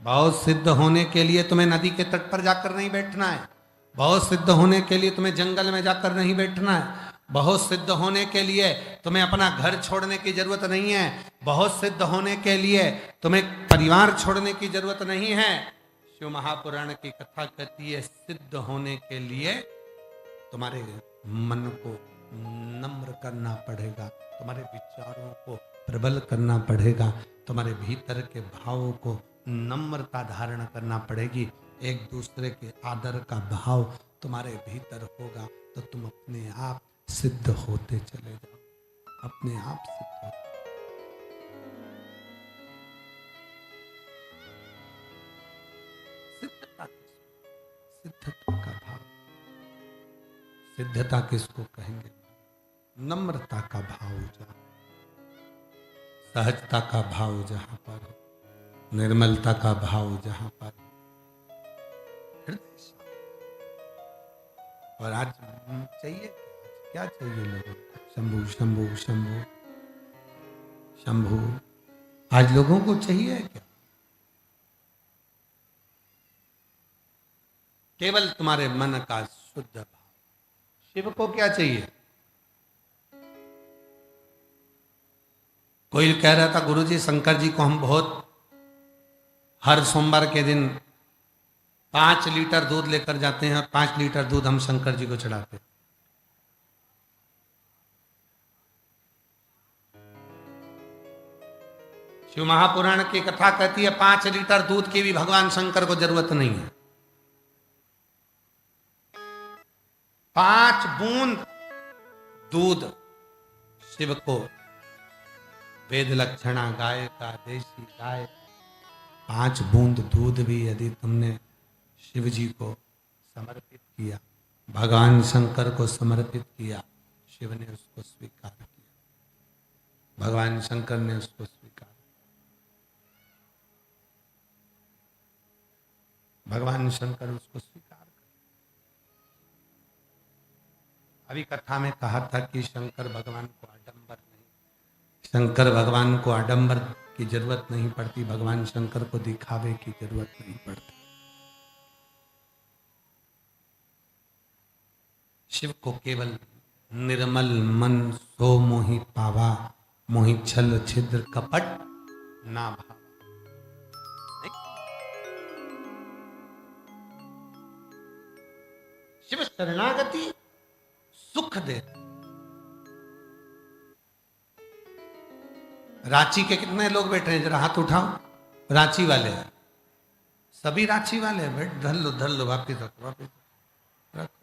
भाव सिद्ध होने के लिए तुम्हें नदी के तट पर जाकर नहीं बैठना है। बहुत सिद्ध होने के लिए तुम्हें जंगल में जाकर नहीं बैठना है। बहुत सिद्ध होने के लिए तुम्हें अपना घर छोड़ने की जरूरत नहीं है। बहुत सिद्ध होने के लिए तुम्हें परिवार छोड़ने की जरूरत नहीं है। शिव महापुराण की कथा कहती है, सिद्ध होने के लिए तुम्हारे मन को नम्र करना पड़ेगा, तुम्हारे विचारों को प्रबल करना पड़ेगा, तुम्हारे भीतर के भावों को नम्रता धारण करना पड़ेगी। एक दूसरे के आदर का भाव तुम्हारे भीतर होगा तो तुम अपने आप सिद्ध होते चले जाओ, अपने आप सिद्ध होते। सिद्धता का भाव, सिद्धता किसको कहेंगे? नम्रता का भाव जहां, सहजता का भाव जहां पर हो, निर्मलता का भाव जहां पर, और आज चाहिए क्या चाहिए लोगों को? शंभु शंभु शंभु शंभु। आज लोगों को चाहिए क्या? केवल तुम्हारे मन का शुद्ध भाव। शिव को क्या चाहिए? कोई कह रहा था, गुरुजी शंकर जी को हम बहुत हर सोमवार के दिन 5 लीटर दूध लेकर जाते हैं और 5 लीटर दूध हम शंकर जी को चढ़ाते हैं। शिव महापुराण की कथा कहती है 5 लीटर दूध की भी भगवान शंकर को जरूरत नहीं है। 5 बूंद दूध शिव को, वेद लक्षणा गाय का देशी गाय, 5 बूंद दूध भी यदि तुमने शिव जी को समर्पित किया, भगवान शंकर को समर्पित किया, शिव ने उसको स्वीकार किया, भगवान शंकर ने उसको स्वीकार, भगवान शंकर उसको स्वीकार कर। अभी कथा में कहा था कि शंकर भगवान को आडंबर नहीं, शंकर भगवान को आडंबर की जरूरत नहीं पड़ती, भगवान शंकर को दिखावे की जरूरत नहीं पड़ती। शिव को केवल निर्मल मन सो मोहि पावा, मोहि छल छिद्र कपट ना भावा। शिव शरणागति सुख दे। रांची के कितने लोग बैठे हैं? जरा हाथ उठाओ। रांची वाले हैं, सभी रांची वाले हैं। बैठ, धर लो वापिस रखो, वापिस रखो।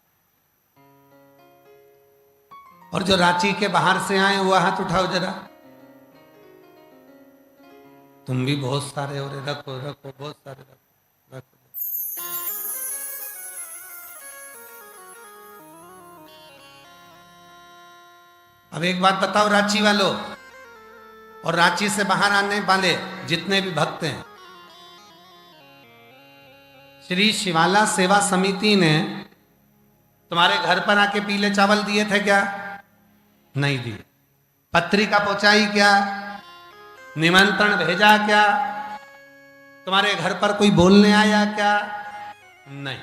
और जो रांची के बाहर से आए वो हाथ उठाओ जरा। तुम भी बहुत सारे हो रहे, रखो रखो, बहुत सारे रखो रखो। अब एक बात बताओ रांची वालों और रांची से बाहर आने वाले जितने भी भक्त हैं, श्री शिवाला सेवा समिति ने तुम्हारे घर पर आके पीले चावल दिए थे क्या? नहीं दिए। पत्रिका पहुंचाई क्या? निमंत्रण भेजा क्या? तुम्हारे घर पर कोई बोलने आया क्या? नहीं।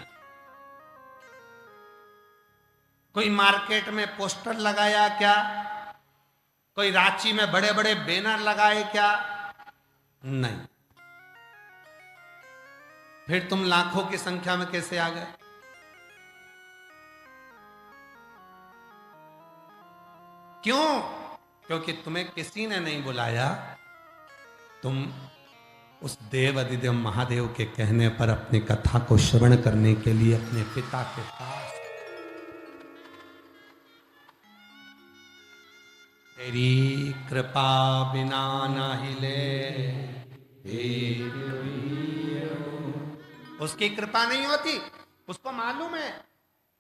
कोई मार्केट में पोस्टर लगाया क्या? कोई रांची में बड़े बड़े बैनर लगाए क्या? नहीं। फिर तुम लाखों की संख्या में कैसे आ गए? क्यों? क्योंकि तुम्हें किसी ने नहीं बुलाया। तुम उस देव अधिदेव महादेव के कहने पर अपनी कथा को श्रवण करने के लिए अपने पिता के पास, तेरी कृपा बिना ना हिले, उसकी कृपा नहीं होती। उसको मालूम है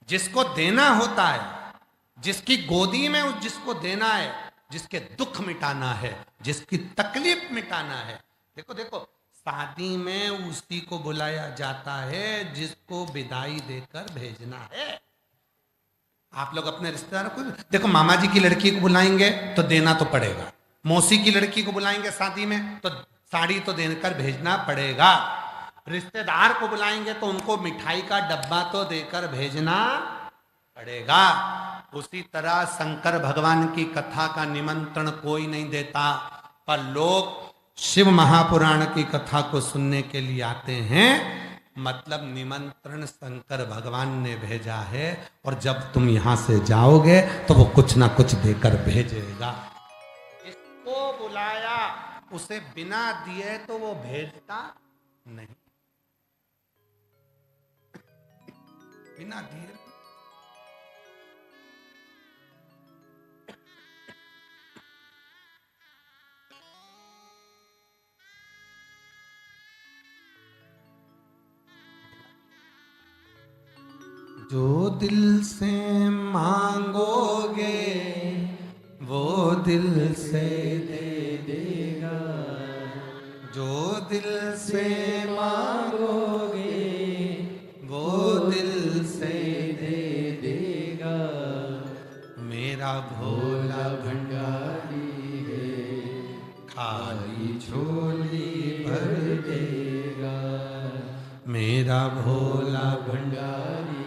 जिसको देना होता है, जिसकी गोदी में जिसको देना है, जिसके दुख मिटाना है, जिसकी तकलीफ मिटाना है। देखो देखो, शादी में उसी को बुलाया जाता है जिसको विदाई देकर भेजना है। आप लोग अपने रिश्तेदारों को देखो, मामा जी की लड़की को बुलाएंगे तो देना तो पड़ेगा, मौसी की लड़की को बुलाएंगे शादी में तो साड़ी तो देकर भेजना पड़ेगा। रिश्तेदार को बुलाएंगे तो उनको मिठाई का डब्बा तो देकर भेजना पड़ेगा। उसी तरह शंकर भगवान की कथा का निमंत्रण कोई नहीं देता, पर लोग शिव महापुराण की कथा को सुनने के लिए आते हैं। मतलब निमंत्रण शंकर भगवान ने भेजा है, और जब तुम यहां से जाओगे तो वो कुछ ना कुछ देकर भेजेगा। इसको बुलाया, उसे बिना दिए तो वो भेजता नहीं, बिना दिए। जो दिल से मांगोगे वो दिल से दे देगा, जो दिल से मांगोगे वो दिल से दे देगा। मेरा भोला भंडारी है, खाली झोली भर देगा। मेरा भोला भंडारी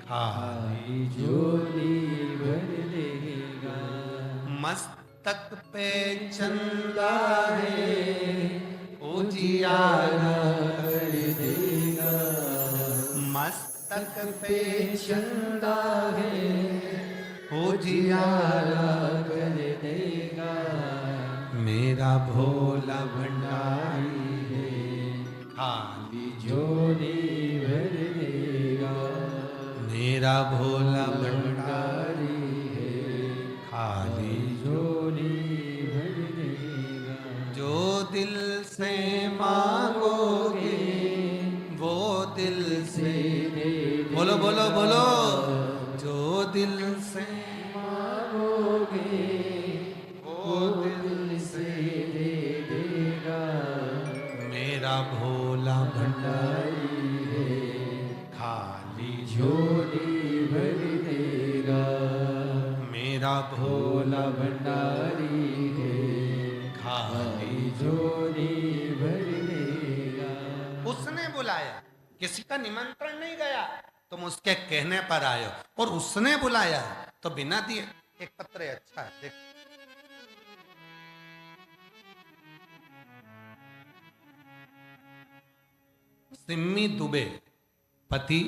खाली झोली भर देगा। मस्तक पे चंदा है, उजियारा कर देगा। मस्तक पे चंदा है, उजियारा कर देगा। मेरा भोला भंडारी है, खाली झोली भर देगा। मेरा भोला भंडारी है, खाली झोली भर देगा। जो दिल से मांगोगे वो दिल से दे देगा। बोलो बोलो बोलो, जो दिल से मांगोगे वो दिल से दे देगा। मेरा भोला भंडारी है, खाली झोली भर देगा। मेरा भोला भंडारी है, खाली झोली भर देगा। उसने बुलाया, किसी का निमंत्रण नहीं गया, तुम उसके कहने पर आए हो, और उसने बुलाया तो बिना दिए। एक पत्र है, अच्छा है, देख। सिम्मी दुबे पति,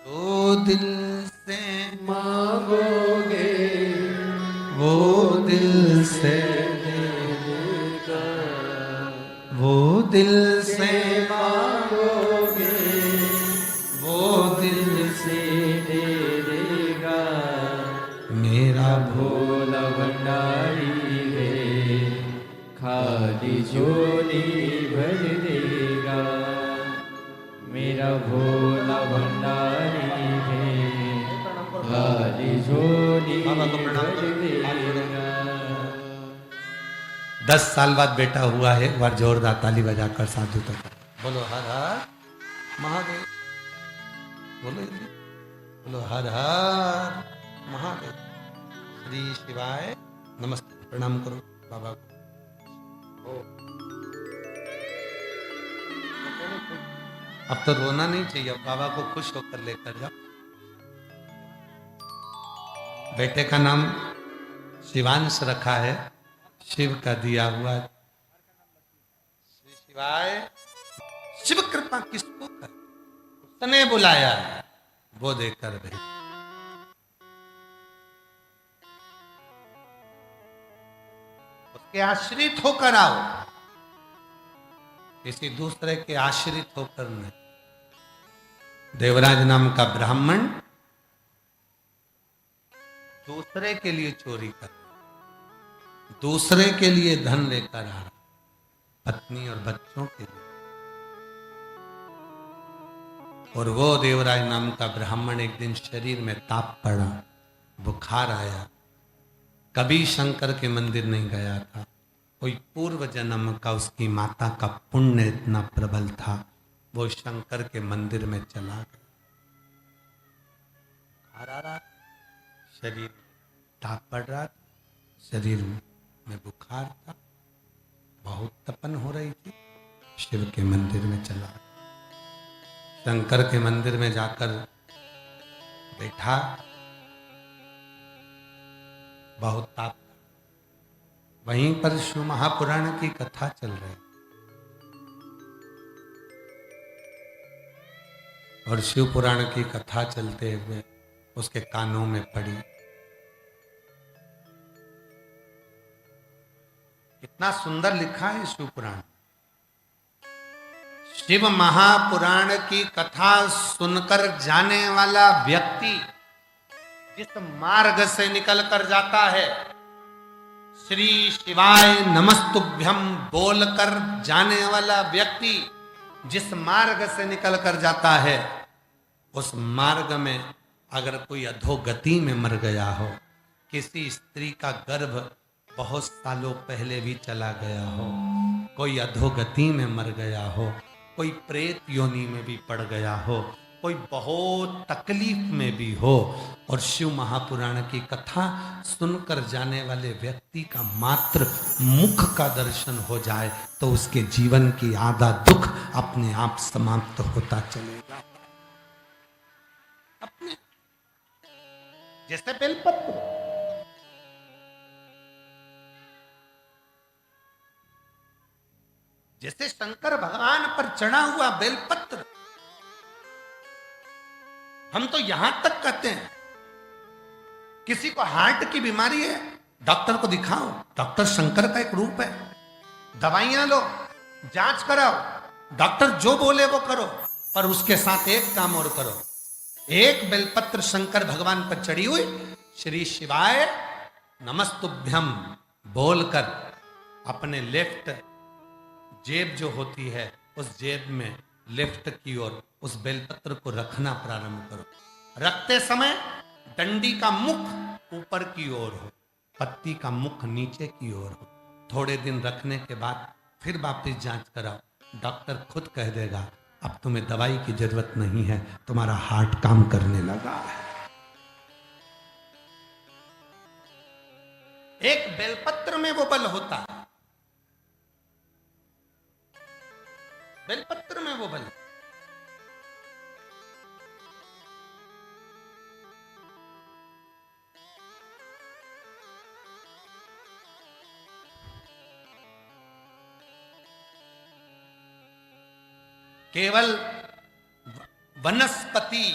तो दिल से मांगोगे वो दिल से दे देगा। वो दिल से मांगोगे वो दिल से दे देगा। मेरा भोला भंडारी है, खाली झोली भर देगा। मेरा भोला भंडारी है, खाली झोली भर देगा। 10 साल बाद बेटा हुआ है, एक बार जोरदार ताली बजाकर साधु तक बोलो हर हर महादेव। बोलो बोलो हर हर महादेव। श्री शिवाय नमस्ते, प्रणाम करो बाबा को। अब तो रोना नहीं चाहिए, अब बाबा को खुश होकर लेकर जाओ। बेटे का नाम शिवांश रखा है, शिव का दिया हुआ। श्री शिवाय। शिव कृपा किसको कर, उसने बुलाया वो देकर भेज। उसके आश्रित होकर आओ, किसी दूसरे के आश्रित होकर नहीं। देवराज नाम का ब्राह्मण दूसरे के लिए चोरी कर, दूसरे के लिए धन लेकर आ रहा, पत्नी और बच्चों के लिए। और वो देवराज नाम का ब्राह्मण एक दिन शरीर में ताप पड़ा, बुखार आया। कभी शंकर के मंदिर नहीं गया था, कोई पूर्व जन्म का उसकी माता का पुण्य इतना प्रबल था, वो शंकर के मंदिर में चला गया। बुखार आ रहा, शरीर ताप पड़ रहा, शरीर में बुखार था, बहुत बहुत तपन हो रही थी, शिव के मंदिर में चला, शंकर के मंदिर में जाकर बैठा, बहुत ताप। वहीं पर शिव महापुराण की कथा चल रही और शिव पुराण की कथा चलते हुए उसके कानों में पड़ी। कितना सुंदर लिखा है शिव पुराण। शिव महापुराण की कथा सुनकर जाने वाला व्यक्ति जिस मार्ग से निकल कर जाता है, श्री शिवाय नमस्तुभ्यम बोलकर जाने वाला व्यक्ति जिस मार्ग से निकल कर जाता है, उस मार्ग में अगर कोई अधोगति में मर गया हो, किसी स्त्री का गर्भ बहुत सालों पहले भी चला गया हो, कोई अधोगति में मर गया हो, कोई प्रेत योनि में भी पड़ गया हो, कोई बहुत तकलीफ में भी हो, और शिव महापुराण की कथा सुनकर जाने वाले व्यक्ति का मात्र मुख का दर्शन हो जाए तो उसके जीवन की आधा दुख अपने आप समाप्त होता चलेगा। अपने जैसे बेलपत्र, जैसे शंकर भगवान पर चढ़ा हुआ बेलपत्र, हम तो यहां तक कहते हैं किसी को हार्ट की बीमारी है, डॉक्टर को दिखाओ, डॉक्टर शंकर का एक रूप है, दवाइयां लो, जांच कराओ, डॉक्टर जो बोले वो करो, पर उसके साथ एक काम और करो, एक बेलपत्र शंकर भगवान पर चढ़ी हुई श्री शिवाय नमस्तुभ्यम बोलकर अपने लेफ्ट जेब जो होती है उस जेब में लेफ्ट की ओर उस बेलपत्र को रखना प्रारंभ करो। रखते समय डंडी का मुख ऊपर की ओर हो, पत्ती का मुख नीचे की ओर हो। थोड़े दिन रखने के बाद फिर वापस जांच कराओ, डॉक्टर खुद कह देगा अब तुम्हें दवाई की जरूरत नहीं है, तुम्हारा हार्ट काम करने लगा है। एक बेलपत्र में वो बल होता है, बेलपत्र में वो बल। केवल वनस्पति,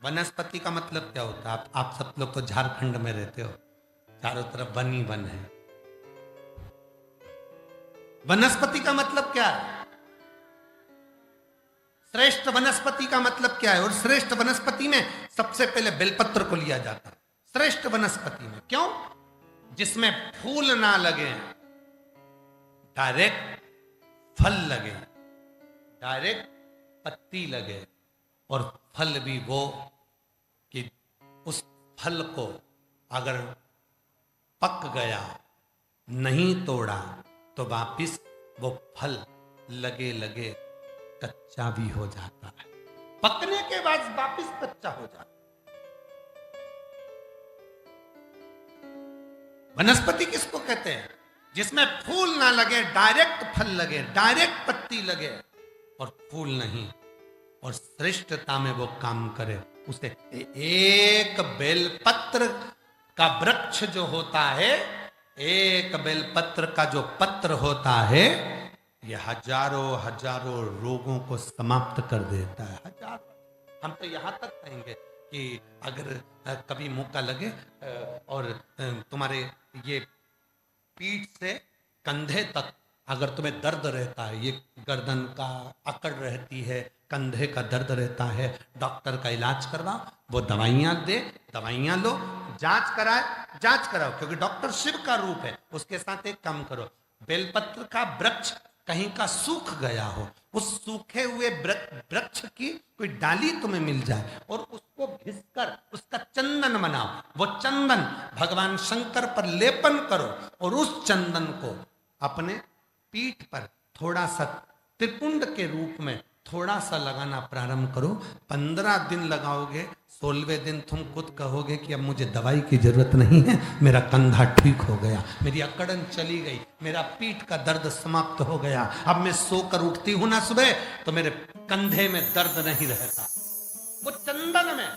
वनस्पति का मतलब क्या होता है? आप सब लोग तो झारखंड में रहते हो, चारों तरफ वन ही वन है। वनस्पति का मतलब क्या है? श्रेष्ठ वनस्पति का मतलब क्या है? और श्रेष्ठ वनस्पति में सबसे पहले बेलपत्र को लिया जाता है श्रेष्ठ वनस्पति में। क्यों? जिसमें फूल ना लगे, डायरेक्ट फल लगे, डायरेक्ट पत्ती लगे, और फल भी वो कि उस फल को अगर पक गया, नहीं तोड़ा, तो वापिस वो फल लगे लगे कच्चा भी हो जाता है, पकने के बाद वापिस कच्चा हो जाता है। वनस्पति किसको कहते हैं? जिसमें फूल ना लगे, डायरेक्ट फल लगे, डायरेक्ट पत्ती लगे और फूल नहीं, और श्रेष्ठता में वो काम करे। उसे एक बेलपत्र का वृक्ष जो होता है, एक बेलपत्र का जो पत्र होता है, ये हजारों हजारों रोगों को समाप्त कर देता है। हजारों। हम तो यहां तक कहेंगे कि अगर कभी मौका लगे और तुम्हारे ये पीठ से कंधे तक अगर तुम्हें दर्द रहता है, ये गर्दन का अकड़ रहती है, कंधे का दर्द रहता है, डॉक्टर का इलाज करवाओ, वो दवाइयां दे, दवाइयां लो, जांच कराए, जांच कराओ, क्योंकि डॉक्टर शिव का रूप है। उसके साथ एक काम करो, बेलपत्र का वृक्ष कहीं का सूख गया हो, उस सूखे हुए वृक्ष की कोई डाली तुम्हें मिल जाए और उसको घिसकर उसका चंदन बनाओ, वो चंदन भगवान शंकर पर लेपन करो और उस चंदन को अपने पीठ पर थोड़ा सा त्रिपुंड के रूप में थोड़ा सा लगाना प्रारंभ करो। 15 दिन लगाओगे, 16वें दिन तुम खुद कहोगे कि अब मुझे दवाई की जरूरत नहीं है, मेरा कंधा ठीक हो गया, मेरी अकड़न चली गई, मेरा पीठ का दर्द समाप्त हो गया, अब मैं सोकर उठती हूं ना सुबह तो मेरे कंधे में दर्द नहीं रहता। वो चंदन में,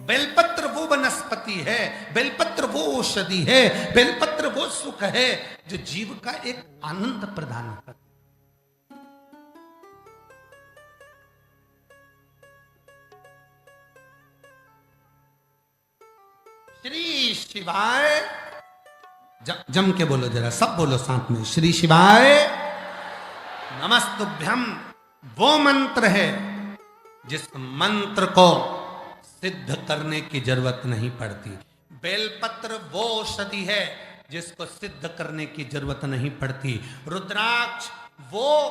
बेलपत्र वो वनस्पति है, बेलपत्र वो औषधि है, बेलपत्र वो सुख है जो जीव का एक आनंद प्रदान करता। श्री शिवाय, जम के बोलो जरा, सब बोलो साथ में, श्री शिवाय नमस्तुभ्यम। वो मंत्र है जिस मंत्र को सिद्ध करने की जरूरत नहीं पड़ती। बेलपत्र वो औषधि है जिसको सिद्ध करने की जरूरत नहीं पड़ती। रुद्राक्ष वो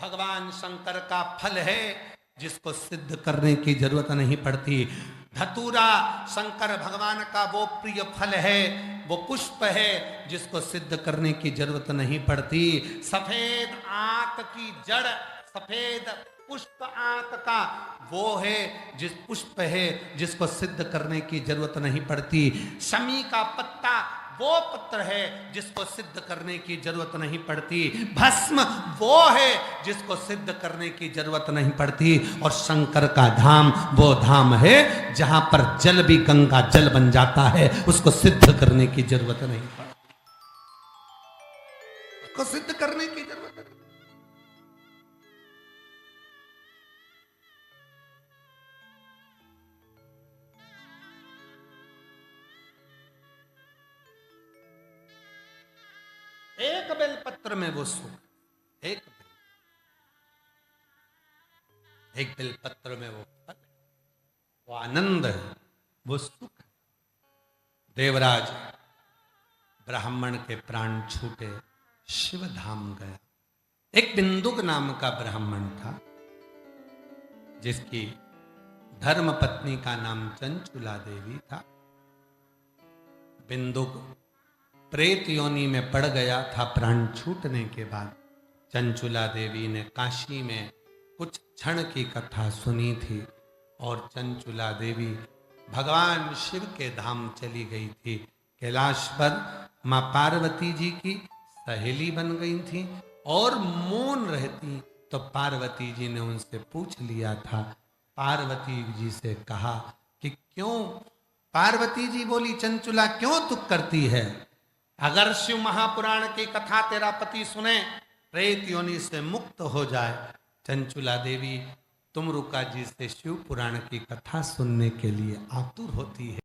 भगवान शंकर का फल है जिसको सिद्ध करने की जरूरत नहीं पड़ती। धतूरा शंकर भगवान का वो प्रिय फल है, वो पुष्प है जिसको सिद्ध करने की जरूरत नहीं पड़ती। सफेद आंत की जड़, सफेद पुष्प आंत का वो है जिस पुष्प है जिसको सिद्ध करने की जरूरत नहीं पड़ती। शमी का पत्ता वो पत्र है जिसको सिद्ध करने की जरूरत नहीं पड़ती। भस्म वो है जिसको सिद्ध करने की जरूरत नहीं पड़ती। और शंकर का धाम वो धाम है जहां पर जल भी गंगा जल बन जाता है, उसको सिद्ध करने की जरूरत नहीं पड़ती, उसको सिद्ध करने की जरूरत नहीं। एक बेलपत्र में वो सुख, एक बेलपत्र में वो फल, वो आनंद है, वो सुख है। देवराज ब्राह्मण के प्राण छूटे, शिव धाम गया। एक बिंदुक नाम का ब्राह्मण था जिसकी धर्म पत्नी का नाम चंचुला देवी था। बिंदुक प्रेत योनि में पड़ गया था प्राण छूटने के बाद। चंचुला देवी ने काशी में कुछ क्षण की कथा सुनी थी और चंचुला देवी भगवान शिव के धाम चली गई थी। कैलाश पर मां पार्वती जी की सहेली बन गई थी और मौन रहती तो पार्वती जी ने उनसे पूछ लिया था। पार्वती जी से कहा कि क्यों, पार्वती जी बोली चंचुला क्यों दुख करती है? अगर शिव महापुराण की कथा तेरा पति सुने, प्रेत योनि से मुक्त हो जाए। चंचुला देवी तुमरुका जी से शिव पुराण की कथा सुनने के लिए आतुर होती है।